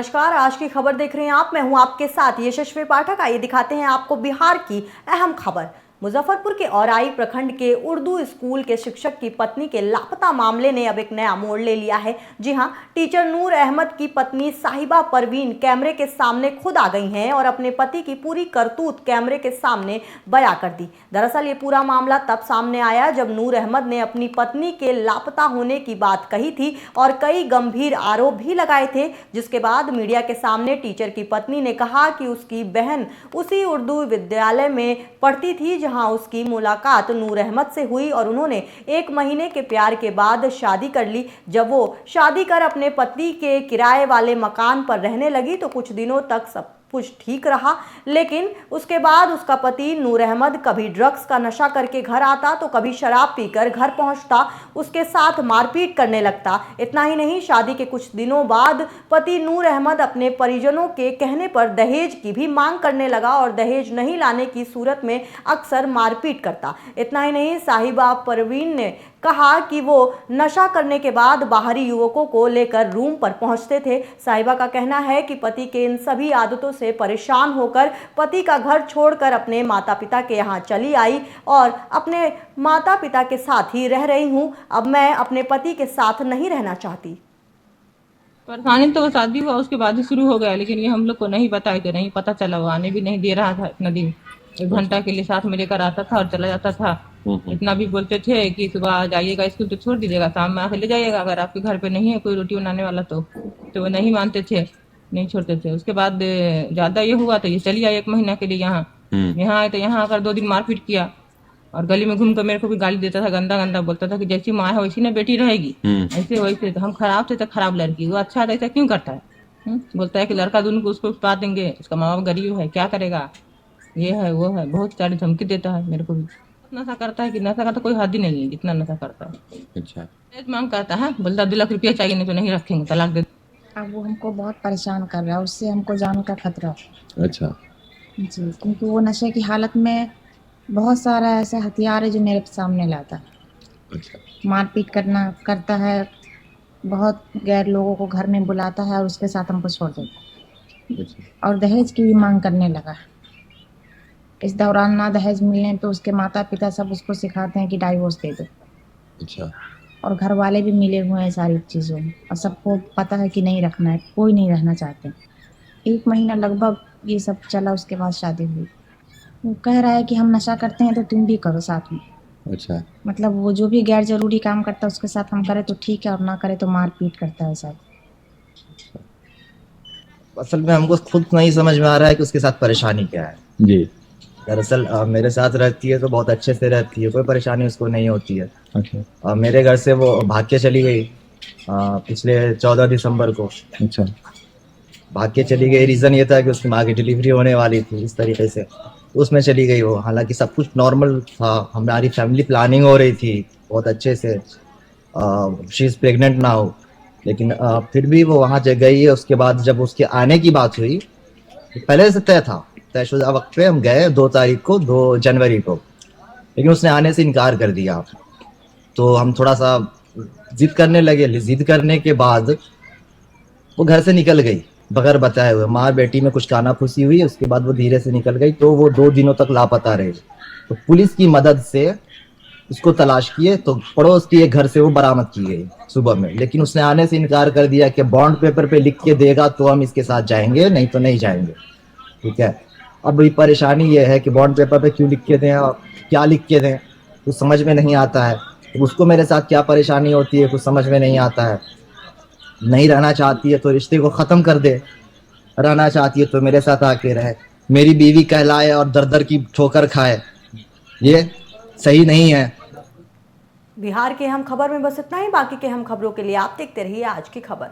नमस्कार, आज की खबर देख रहे हैं आप। मैं हूं आपके साथ यशस्वी पाठक। आइए दिखाते हैं आपको बिहार की अहम खबर। मुजफ्फरपुर के औराई प्रखंड के उर्दू स्कूल के शिक्षक की पत्नी के लापता मामले ने अब एक नया मोड़ ले लिया है। जी हां, टीचर नूर अहमद की पत्नी साहिबा परवीन कैमरे के सामने खुद आ गई हैं और अपने पति की पूरी करतूत कैमरे के सामने बयां कर दी। दरअसल ये पूरा मामला तब सामने आया जब नूर अहमद ने अपनी पत्नी के लापता होने की बात कही थी और कई गंभीर आरोप भी लगाए थे, जिसके बाद मीडिया के सामने टीचर की पत्नी ने कहा कि उसकी बहन उसी उर्दू विद्यालय में पढ़ती थी जहां उसकी मुलाकात नूर अहमद से हुई और उन्होंने 1 महीने के प्यार के बाद शादी कर ली। जब वो शादी कर अपने पति के किराए वाले मकान पर रहने लगी तो कुछ दिनों तक सब कुछ ठीक रहा, लेकिन उसके बाद उसका पति नूर अहमद कभी ड्रग्स का नशा करके घर आता तो कभी शराब पीकर घर पहुंचता, उसके साथ मारपीट करने लगता। इतना ही नहीं, शादी के कुछ दिनों बाद पति नूर अहमद अपने परिजनों के कहने पर दहेज की भी मांग करने लगा और दहेज नहीं लाने की सूरत में अक्सर मारपीट करता। इतना ही नहीं, साहिबा परवीन ने कहा कि वो नशा करने के बाद बाहरी युवकों को लेकर रूम पर पहुंचते थे। साहिबा का कहना है कि पति के इन सभी आदतों से परेशान होकर पति का घर छोड़कर अपने माता पिता के यहाँ चली आई और अपने माता पिता के साथ ही रह रही हूँ। अब मैं अपने पति के साथ नहीं रहना चाहती। परेशानी तो शादी हुआ उसके बाद ही शुरू हो गया, लेकिन ये हम लोग को नहीं बताया, तो नहीं पता चला। वो आने भी नहीं दे रहा था इतना दिन। 1 घंटा के लिए साथ में लेकर आता था और चला जाता था। इतना भी बोलते थे कि सुबह आ जाइएगा स्कूल तो छोड़ दीजिएगा, शाम में आके ले जाइएगा, अगर आपके घर पे नहीं है कोई रोटी बनाने वाला तो वो नहीं मानते थे, नहीं छोड़ते थे। उसके बाद ज्यादा ये हुआ तो ये चली आई 1 महीना के लिए यहाँ। यहाँ आए तो यहाँ आकर 2 दिन मारपीट किया और गली में घूम कर मेरे को भी गाली देता था, गंदा गंदा बोलता था कि जैसी माँ है वैसी ना बेटी रहेगी, ऐसे वैसे। तो हम खराब थे तो खराब लड़की, वो अच्छा था, ऐसा क्यों करता है? बोलता है कि लड़का दोनों को उसको पा देंगे, उसका माँ बाप गरीब है, क्या करेगा, ये है वो है, बहुत सारी धमकी देता है मेरे को भी। नशा करता है कि नशा का तो कोई हद ही नहीं है, जितना नशा करता है। अच्छा। मांग करता है, बोलता 2 लाख रुपया चाहिए, नहीं तो नहीं रखेंगे, तलाक दे। अब वो हमको बहुत परेशान कर रहा है, उससे हमको जान का खतरा है। अच्छा। जी, क्योंकि वो नशे की हालत में बहुत सारा ऐसा हथियार है जो मेरे सामने लाता है। अच्छा। मारपीट करता है, बहुत गैर लोगों को घर में बुलाता है और उसके साथ हमको छोड़ देता है। अच्छा। और दहेज की भी मांग करने लगा। इस दौरान ना दहेज मिलने पे उसके माता पिता सब उसको सिखाते हैं कि डाइवोर्स दे दो। अच्छा। और घर वाले भी मिले हुए हैं सारी चीज़ों में और सबको पता है कि नहीं रखना है, कोई नहीं रहना चाहते। 1 महीना लगभग ये सब चला, उसके बाद शादी हुई। वो कह रहा है कि हम नशा करते हैं तो तुम भी करो साथ में। अच्छा। मतलब वो जो भी गैर ज़रूरी काम करता है उसके साथ हम करें तो ठीक है और ना करें तो मार-पीट करता है सब। असल में हमको खुद नहीं समझ में आ रहा है कि उसके साथ परेशानी क्या है। जी। दरअसल मेरे साथ रहती है तो बहुत अच्छे से रहती है, कोई परेशानी उसको नहीं होती है। अच्छा। मेरे घर से वो भाग के चली गई पिछले 14 दिसंबर को। अच्छा। भाग के चली गई, रीज़न ये था कि उसकी माँ की डिलीवरी होने वाली थी, इस तरीके से उसमें चली गई वो। हालांकि सब कुछ नॉर्मल था, हमारी फैमिली प्लानिंग हो रही थी बहुत अच्छे से, शी इज़ प्रेग्नेंट ना हो, लेकिन फिर भी वो वहाँ गई है। उसके बाद जब उसके आने की बात हुई, पहले से तयशुदा वक्त पे हम गए 2 तारीख को, 2 जनवरी को, लेकिन उसने आने से इनकार कर दिया। तो हम थोड़ा सा जिद करने लगे। जिद करने के बाद वो घर से निकल गई बगैर बताए हुए। माँ बेटी में कुछ कानाफूसी हुई, उसके बाद वो धीरे से निकल गई। तो वो 2 दिनों तक लापता रही। तो पुलिस की मदद से उसको तलाश किए तो पड़ोस के घर से वो बरामद की गई सुबह में, लेकिन उसने आने से इनकार कर दिया कि बॉन्ड पेपर पे लिख के देगा तो हम इसके साथ जाएंगे, नहीं तो नहीं जाएंगे। ठीक है, अब ये परेशानी ये है कि बॉन्ड पेपर पे क्यों लिख के दें और क्या लिख के दें, कुछ समझ में नहीं आता है। तो उसको मेरे साथ क्या परेशानी होती है कुछ समझ में नहीं आता है। नहीं रहना चाहती है तो रिश्ते को ख़त्म कर दे, रहना चाहती है तो मेरे साथ आके रहे, मेरी बीवी कहलाए और दर दर की ठोकर खाए, ये सही नहीं है। बिहार के अहम खबर में बस इतना ही। बाकी के अहम खबरों के लिए आप देखते रहिए आज की खबर।